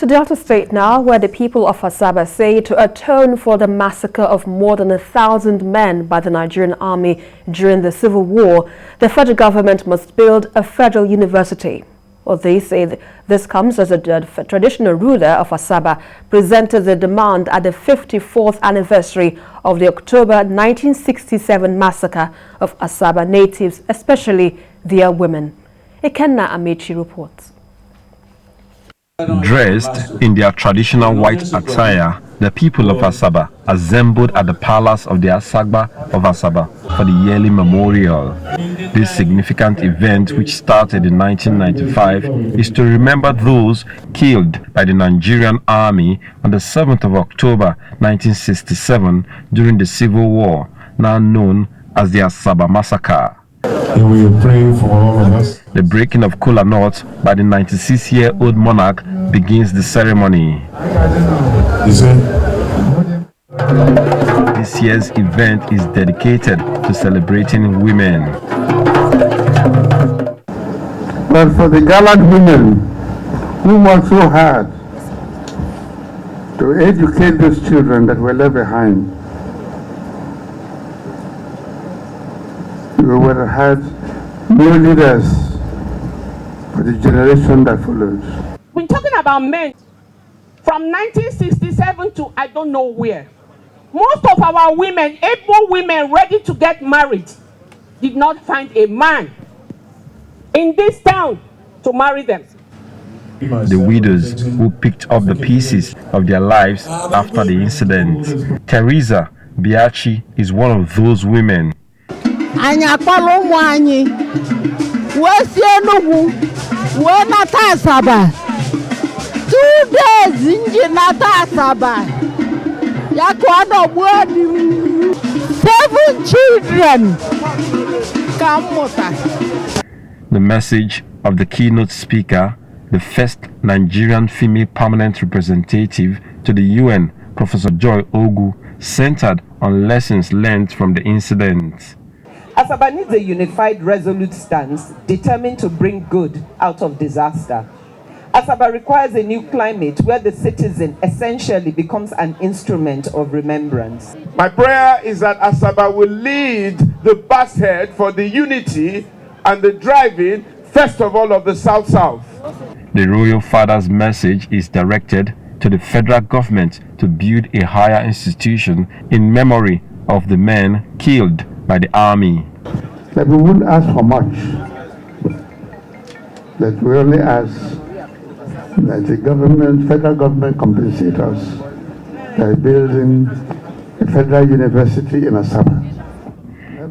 To Delta State now, where the people of Asaba say to atone for the massacre of more than 1,000 men by the Nigerian Army during the Civil War, the federal government must build a federal university. Well, they say this comes as the traditional ruler of Asaba presented the demand at the 54th anniversary of the October 1967 massacre of Asaba natives, especially their women. Ikenna Amechi reports. Dressed in their traditional white attire, the people of Asaba assembled at the palace of the ASAGBA of Asaba for the yearly memorial. This significant event, which started in 1995, is to remember those killed by the Nigerian Army on the 7th of October 1967 during the Civil War, now known as the Asaba Massacre. And we pray for all of us. The breaking of kola nut by the 96-year-old monarch begins the ceremony. This year's event is dedicated to celebrating women. But for the gallant women who worked so hard to educate those children that were left behind, we would have had new leaders for the generation that follows. We're talking about men from 1967 to I don't know where. Most of our women, able women ready to get married, did not find a man in this town to marry them. The widows who picked up the pieces of their lives after the incident. THERESA BIACHI is one of those women. Anya kwalo ụmụ anyị wee si Enugu wee nata Asaba 2 days nji nata Asaba ya ka ọdọgbuo dị 7 children ka mmụta. The message of the keynote speaker, the first Nigerian female permanent representative to the UN, Professor Joy Ogwu, centered on lessons learned from the incident. Asaba needs a unified, resolute stance, determined to bring good out of disaster. Asaba requires a new climate where the citizen essentially becomes an instrument of remembrance. My prayer is that Asaba will lead the masthead for the unity and the driving, first of all, of the South-South. The Royal Father's message is directed to the federal government to build a higher institution in memory of the men killed by the army. That we wouldn't ask for much, that we only ask that the government, federal government, compensate us by building a federal university in Asaba.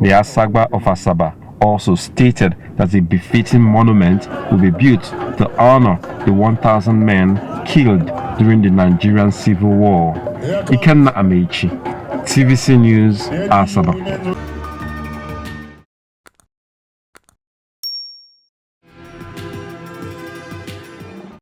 The ASAGBA of Asaba also stated that a befitting monument will be built to honor the 1,000 men killed during the Nigerian Civil War. Ikenna Amechi, TVC News, Asaba.